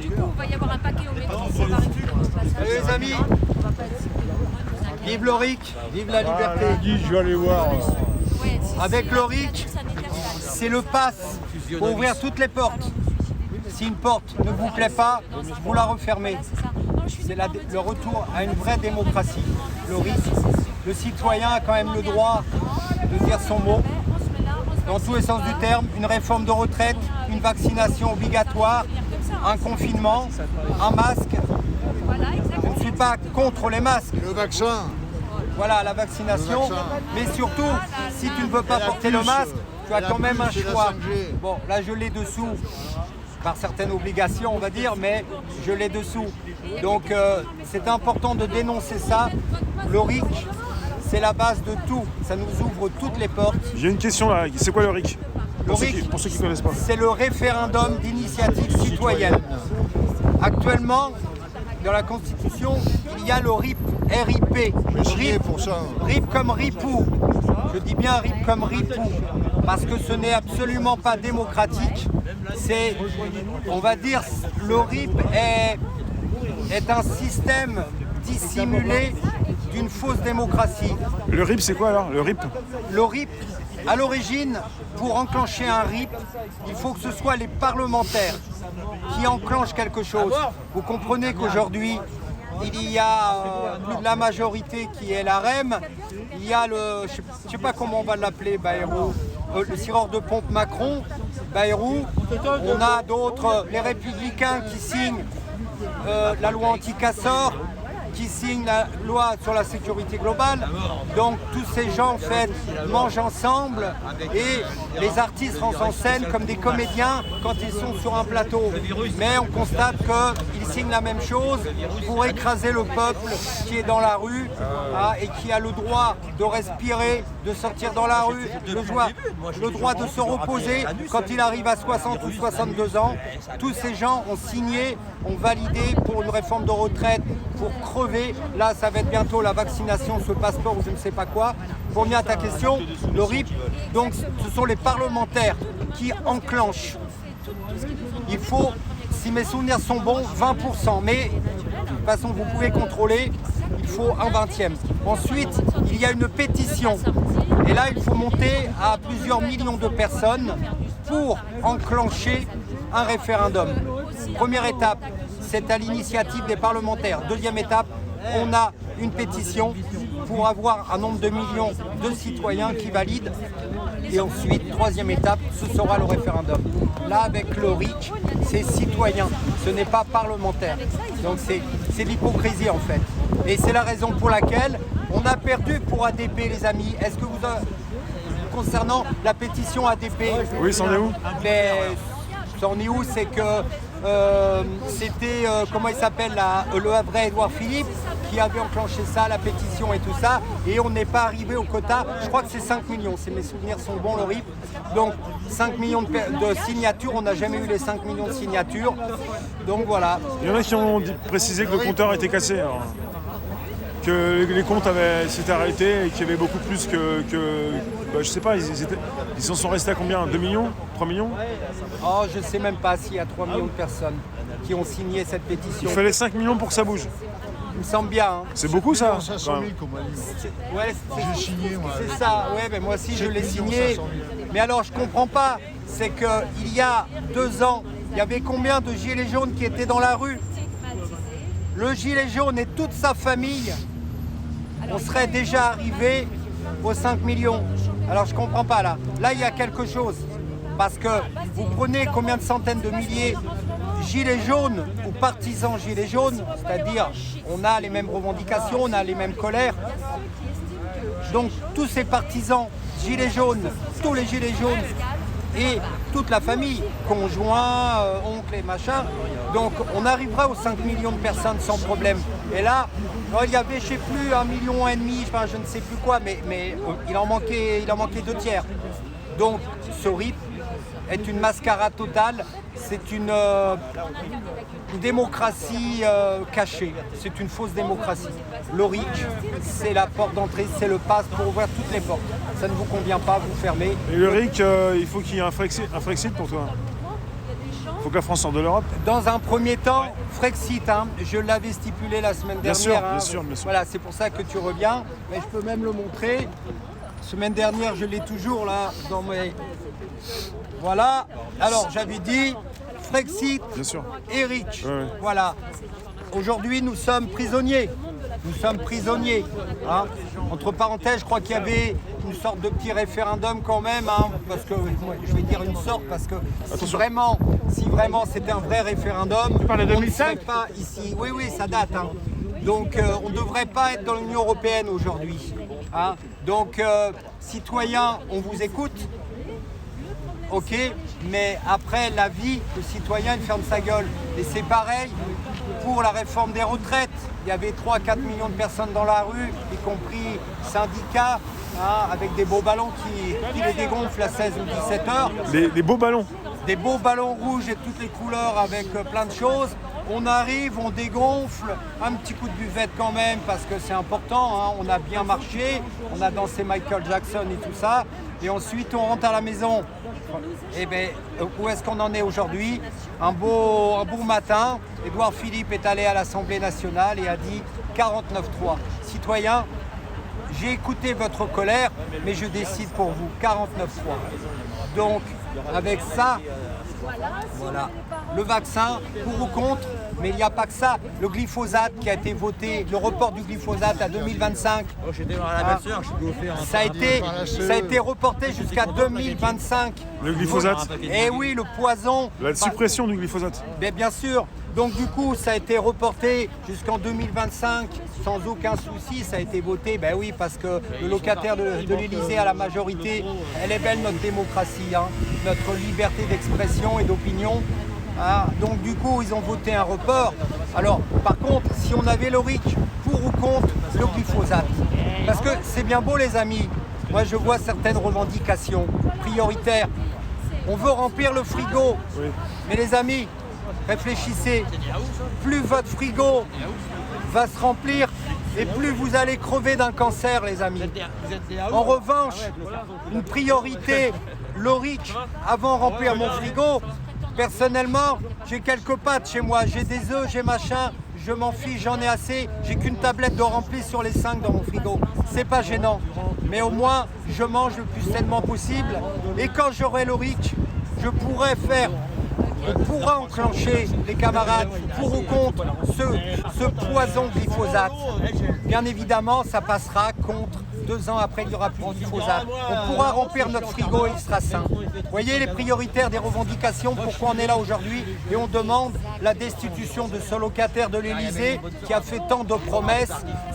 il va y avoir un paquet au métro, on va récupérer au passage. Allez les amis, On va pas être super nombreux, ne vous vive l'Oric, vive la liberté. Lundi, je vais aller voir. Ouais, Avec l'Oric, c'est le pass pour ouvrir toutes les portes. Si une porte ne vous plaît pas, vous la refermez. C'est le retour à une vraie démocratie. L'Oric, le citoyen a quand même le droit de dire son mot. Dans tous les sens du terme, une réforme de retraite, une vaccination obligatoire, un confinement, un masque. Je ne suis pas contre les masques. Le vaccin. Voilà, la vaccination. Le vaccin. Mais surtout, si tu ne veux pas porter le masque, tu as quand même un choix. Bon, là je l'ai dessous, par certaines obligations on va dire, mais je l'ai dessous. Donc c'est important de dénoncer ça. L'Oric, c'est la base de tout. Ça nous ouvre toutes les portes. J'ai une question là, c'est quoi le RIC pour ceux qui ne connaissent pas. C'est le référendum d'initiative citoyenne. Actuellement, dans la Constitution, il y a le RIP, RIP. J'ai signé pour ça. RIP comme ripou. Je dis bien RIP comme ripou, parce que ce n'est absolument pas démocratique. C'est, on va dire, le RIP est un système dissimulé d'une fausse démocratie. Le RIP, c'est quoi alors? Le RIP? Le RIP, à l'origine, pour enclencher un RIP, il faut que ce soit les parlementaires qui enclenchent quelque chose. Vous comprenez qu'aujourd'hui, il y a plus de la majorité qui est la REM, il y a le, je ne sais pas comment on va l'appeler, Bayrou, le tireur de pompe Macron, Bayrou, on a d'autres, les Républicains qui signent la loi anti-casseurs, qui signent la loi sur la sécurité globale. Donc tous ces gens en fait mangent ensemble et les artistes rentrent en scène comme des comédiens quand ils sont sur un plateau. Mais on constate qu'ils signent la même chose pour écraser le peuple qui est dans la rue et qui a le droit de respirer, de sortir dans la rue, le droit de se reposer quand il arrive à 60 ou 62 ans. Tous ces gens ont signé, ont validé pour une réforme de retraite, pour crever. Là, ça va être bientôt la vaccination, ce passeport ou je ne sais pas quoi. Pour venir à ta question, le RIP, donc ce sont les parlementaires qui enclenchent. Il faut, si mes souvenirs sont bons, 20%. Mais de toute façon, vous pouvez contrôler, il faut un 20e. Ensuite, il y a une pétition. Et là, il faut monter à plusieurs millions de personnes pour enclencher un référendum. Première étape, c'est à l'initiative des parlementaires. Deuxième étape, on a une pétition pour avoir un nombre de millions de citoyens qui valident. Et ensuite, troisième étape, ce sera le référendum. Là, avec le RIC, c'est citoyen, ce n'est pas parlementaire. Donc c'est l'hypocrisie en fait. Et c'est la raison pour laquelle on a perdu pour ADP, les amis. Est-ce que vous avez... Concernant la pétition ADP... Oui, c'en est où? Mais c'en est où? C'est que c'était, comment il s'appelle, le vrai Édouard Philippe qui avait enclenché ça, la pétition et tout ça, et on n'est pas arrivé au quota. Je crois que c'est 5 millions, si mes souvenirs sont bons, le RIP. Donc 5 millions de signatures, on n'a jamais eu les 5 millions de signatures. Donc voilà. Il y en a qui ont précisé que le compteur était cassé. Alors. Que les comptes s'étaient arrêtés et qu'il y avait beaucoup plus que je sais pas, ils en sont restés à combien? 2 millions? 3 millions? Oh, je sais même pas s'il y a 3 millions de personnes qui ont signé cette pétition. Il fallait 5 millions pour que ça bouge. Il me semble bien. Hein. C'est beaucoup ça? 500 000 comme on dit. Ouais, J'ai signé moi. c'est ça, ouais, mais moi aussi je l'ai 7 signé. 500 000. Mais alors je comprends pas, c'est qu'il y a 2 ans, il y avait combien de gilets jaunes qui étaient dans la rue? Le gilet jaune et toute sa famille, on serait déjà arrivé aux 5 millions. Alors je comprends pas là. Là il y a quelque chose. Parce que vous prenez combien de centaines de milliers de gilets jaunes ou partisans gilets jaunes, c'est-à-dire on a les mêmes revendications, on a les mêmes colères. Donc tous ces partisans gilets jaunes, tous les gilets jaunes et toute la famille, conjoints, oncles et machin, donc on arrivera aux 5 millions de personnes sans problème. Et là, il y avait, je ne sais plus, 1,5 million, enfin je ne sais plus quoi, mais il en manquait 2 tiers. Donc ce RIP est une mascarade totale, c'est une démocratie cachée, c'est une fausse démocratie. Le RIC, c'est la porte d'entrée, c'est le pass pour ouvrir toutes les portes. Ça ne vous convient pas, vous fermez. Et le RIC, il faut qu'il y ait un Frexit pour toi? faut que la France sorte de l'Europe. Dans un premier temps, Frexit, hein, je l'avais stipulé la semaine Bien dernière. sûr, bien sûr, bien sûr. Voilà, c'est pour ça que tu reviens. Mais je peux même le montrer. Semaine dernière, je l'ai toujours là dans mes... Voilà. Alors, j'avais dit Frexit Bien sûr. et Rich. Ouais. Voilà. Aujourd'hui, nous sommes prisonniers. Nous sommes prisonniers. Hein. Entre parenthèses, je crois qu'il y avait une sorte de petit référendum quand même, hein, parce que moi, je vais dire une sorte, parce que si vraiment c'était un vrai référendum, Tu parles de on ne 2005 serait pas ici. Oui, oui, ça date. Hein. Donc, on ne devrait pas être dans l'Union européenne aujourd'hui. Hein. Donc, citoyens, on vous écoute. Ok, mais après la vie, le citoyen il ferme sa gueule. Et c'est pareil pour la réforme des retraites. Il y avait 3-4 millions de personnes dans la rue, y compris syndicats, hein, avec des beaux ballons qui les dégonflent à 16 ou 17 heures. Les beaux ballons. Des beaux ballons rouges et toutes les couleurs avec plein de choses. On arrive, on dégonfle, un petit coup de buvette quand même parce que c'est important, hein. On a bien marché, on a dansé Michael Jackson et tout ça, et ensuite on rentre à la maison. Et bien, où est-ce qu'on en est aujourd'hui? Un beau matin, Édouard Philippe est allé à l'Assemblée nationale et a dit 49-3. Citoyens, j'ai écouté votre colère, mais je décide pour vous, 49-3. Donc, avec ça, voilà. Le vaccin, pour ou contre, mais il n'y a pas que ça. Le glyphosate qui a été voté, le report du glyphosate à 2025, ça a été reporté jusqu'à 2025. Le glyphosate. Et oui, le poison. La suppression du glyphosate. Mais bien sûr. Donc du coup, ça a été reporté jusqu'en 2025 sans aucun souci. Ça a été voté, ben oui, parce que le locataire de l'Élysée a la majorité. Elle est belle notre démocratie, hein, notre liberté d'expression et d'opinion. Ah, donc du coup, ils ont voté un report. Alors, par contre, si on avait le RIC, pour ou contre le glyphosate? Parce que c'est bien beau, les amis. Moi, je vois certaines revendications prioritaires. On veut remplir le frigo. Oui. Mais les amis, réfléchissez. Plus votre frigo va se remplir et plus vous allez crever d'un cancer, les amis. En revanche, une priorité, le RIC, avant de remplir mon frigo. Personnellement, j'ai quelques pâtes chez moi, j'ai des œufs, j'ai machin, je m'en fiche, j'en ai assez, j'ai qu'une tablette de rempli sur les 5 dans mon frigo. C'est pas gênant, mais au moins je mange le plus sainement possible. Et quand j'aurai le RIC, je pourrai faire, on pourra enclencher, les camarades, pour ou contre ce poison glyphosate. Bien évidemment, ça passera contre. 2 ans après, il n'y aura plus de glyphosate. On pourra remplir notre frigo et il sera sain. Vous voyez les prioritaires des revendications, pourquoi on est là aujourd'hui et on demande la destitution de ce locataire de l'Élysée qui a fait tant de promesses.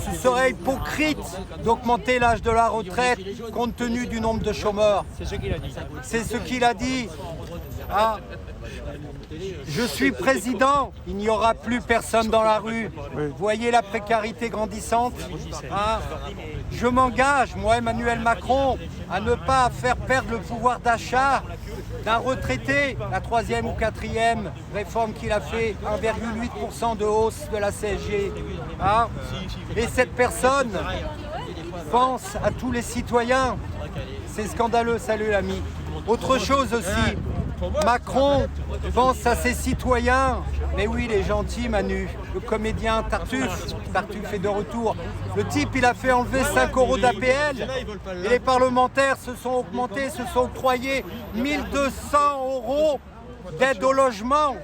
Ce serait hypocrite d'augmenter l'âge de la retraite compte tenu du nombre de chômeurs. C'est ce qu'il a dit. C'est ce qu'il a dit. Ah. Je suis président, il n'y aura plus personne dans la rue. Vous voyez la précarité grandissante, hein? Je m'engage, moi Emmanuel Macron, à ne pas faire perdre le pouvoir d'achat d'un retraité, la 3e ou 4e réforme qu'il a fait, 1,8% de hausse de la CSG. Hein? Et cette personne pense à tous les citoyens. C'est scandaleux, salut l'ami. Autre chose aussi, Macron pense à ses citoyens. Mais oui, il est gentil, Manu. Le comédien Tartuffe est de retour. Le type, il a fait enlever 5 € d'APL. Et les parlementaires se sont augmentés, se sont octroyés 1200 € d'aide au logement.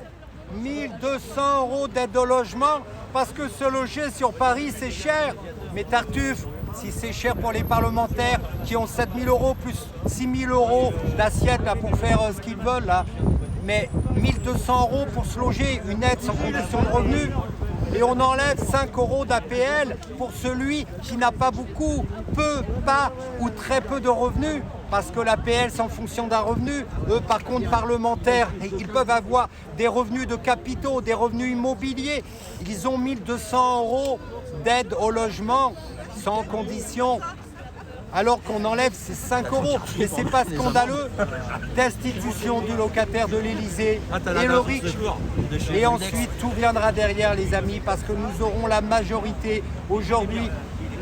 1200 € d'aide au logement parce que se loger sur Paris, c'est cher. Mais Tartuffe, si c'est cher pour les parlementaires qui ont 7 000 € plus 6 000 € d'assiette pour faire ce qu'ils veulent, là. Mais 1200 € pour se loger, une aide sans condition de revenu, et on enlève 5 € d'APL pour celui qui n'a pas beaucoup, peu, pas ou très peu de revenus, parce que l'APL c'est en fonction d'un revenu. Eux par contre parlementaires, ils peuvent avoir des revenus de capitaux, des revenus immobiliers. Ils ont 1200 € d'aide au logement sans condition. Alors qu'on enlève ces 5 €. Et c'est pas scandaleux. Destitution du locataire de l'Élysée et le RIC. Et ensuite, tout viendra derrière, les amis, parce que nous aurons la majorité. Aujourd'hui,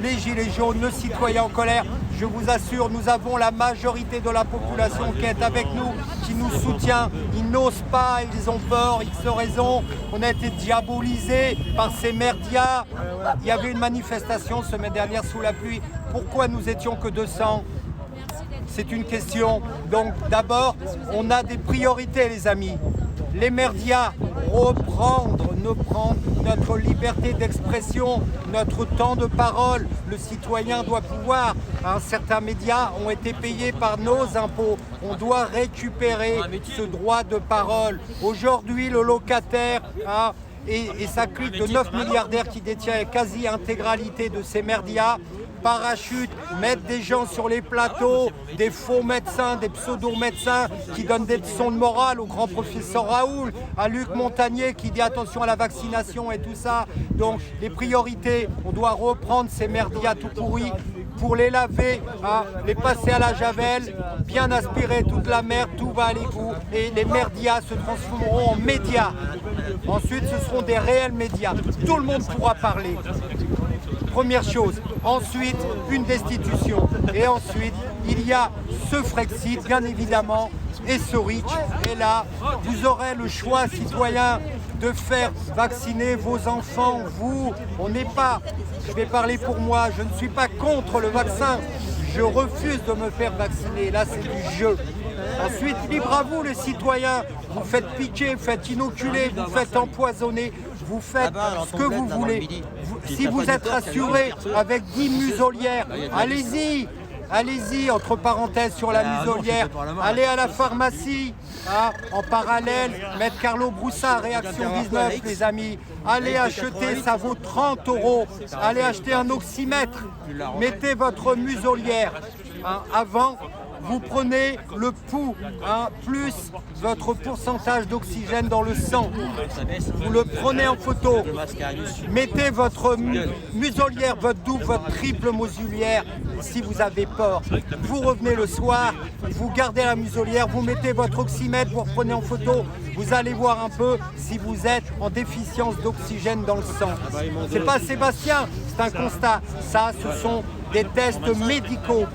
les gilets jaunes, le citoyen en colère. Je vous assure, nous avons la majorité de la population qui est avec nous, qui nous soutient. Ils n'osent pas, ils ont peur, X raisons. On a été diabolisés par ces merdias. Il y avait une manifestation semaine dernière sous la pluie. Pourquoi nous étions que 200 ? C'est une question. Donc d'abord, on a des priorités, les amis. Les merdias, reprendre notre liberté d'expression, notre temps de parole. Le citoyen doit pouvoir. Certains médias ont été payés par nos impôts. On doit récupérer ce droit de parole. Aujourd'hui, le locataire et sa clique de 9 milliardaires qui détient la quasi-intégralité de ces merdias, parachute, mettre des gens sur les plateaux, des faux médecins, des pseudo-médecins qui donnent des leçons de morale au grand professeur Raoul, à Luc Montagnier qui dit attention à la vaccination et tout ça. Donc les priorités, on doit reprendre ces merdias tout pourris pour les laver, les passer à la javel, bien aspirer toute la merde, tout va à l'égout et les merdias se transformeront en médias. Ensuite, ce seront des réels médias. Tout le monde pourra parler. Première chose. Ensuite, une destitution. Et ensuite, il y a ce Frexit, bien évidemment, et ce Reach. Et là, vous aurez le choix, citoyen, de faire vacciner vos enfants. Vous, on n'est pas, je vais parler pour moi, je ne suis pas contre le vaccin. Je refuse de me faire vacciner. Là, c'est du jeu. Ensuite, libre à vous, les citoyens. Vous faites piquer, vous faites inoculer, vous faites empoisonner, vous faites ce que vous voulez. Si vous êtes rassuré avec 10 muselières, allez-y. Allez-y, entre parenthèses, sur la muselière. Allez à la pharmacie. En parallèle, Maître Carlo Broussard, Réaction 19, les amis. Allez acheter, ça vaut 30 €. Allez acheter un oxymètre. Mettez votre muselière. Avant, vous prenez le pouls, plus votre pourcentage d'oxygène dans le sang. Vous le prenez en photo. Mettez votre muselière, votre double, votre triple muselière si vous avez peur. Vous revenez le soir, vous gardez la muselière, vous mettez votre oxymètre, vous reprenez en photo. Vous allez voir un peu si vous êtes en déficience d'oxygène dans le sang. C'est pas Sébastien, c'est un constat. Ça, ce sont des tests médicaux.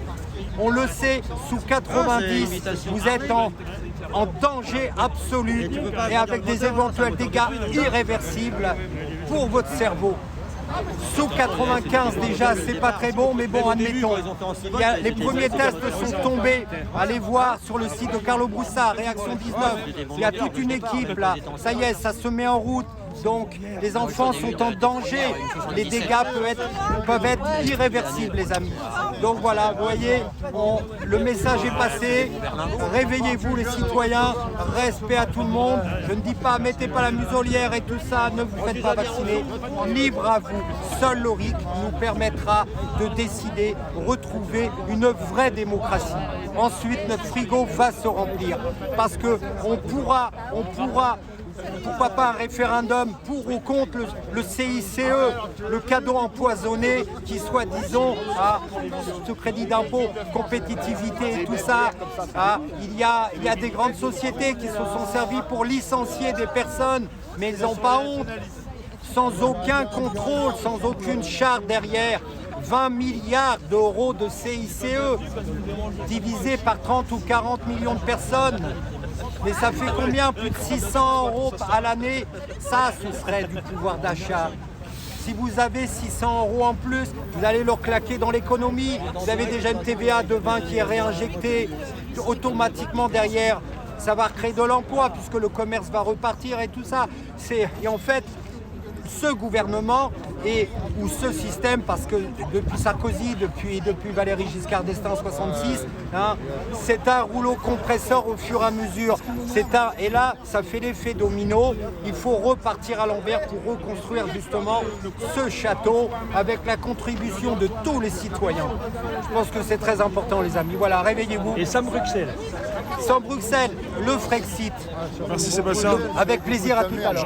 On le sait, sous 90, vous êtes en danger absolu et avec des éventuels dégâts irréversibles pour votre cerveau. Sous 95 déjà, c'est pas très bon, mais bon, admettons. Les premiers tests sont tombés. Allez voir sur le site de Carlo Broussard, Réaction 19. Il y a toute une équipe là. Ça y est, ça se met en route. Donc les enfants sont en danger. Les dégâts peuvent être irréversibles, les amis. Donc voilà, vous voyez, le message est passé. Réveillez-vous les citoyens, respect à tout le monde. Je ne dis pas, mettez pas la muselière et tout ça, ne vous faites pas vacciner. Libre à vous. Seul le RIC nous permettra de décider, retrouver une vraie démocratie. Ensuite, notre frigo va se remplir. Parce qu'on pourra pourquoi pas un référendum pour ou contre le CICE, le cadeau empoisonné qui soit, disons, ce crédit d'impôt, compétitivité et tout ça. Il y a des grandes sociétés qui se sont servies pour licencier des personnes, mais ils n'ont pas honte, sans aucun contrôle, sans aucune charte derrière. 20 milliards d'euros de CICE, divisé par 30 ou 40 millions de personnes. Mais ça fait combien? Plus de 600 € à l'année. Ça, ce serait du pouvoir d'achat. Si vous avez 600 € en plus, vous allez leur claquer dans l'économie. Vous avez déjà une TVA de 20 qui est réinjectée automatiquement derrière. Ça va créer de l'emploi puisque le commerce va repartir et tout ça. Et en fait, ce gouvernement ou ce système, parce que depuis Sarkozy, depuis Valéry Giscard d'Estaing en 66, c'est un rouleau compresseur au fur et à mesure. Et là, ça fait l'effet domino. Il faut repartir à l'envers pour reconstruire justement ce château avec la contribution de tous les citoyens. Je pense que c'est très important, les amis. Voilà, réveillez-vous. Et sans Bruxelles. Sans Bruxelles, le Frexit. Merci Sébastien. Avec plaisir, à tout à l'heure.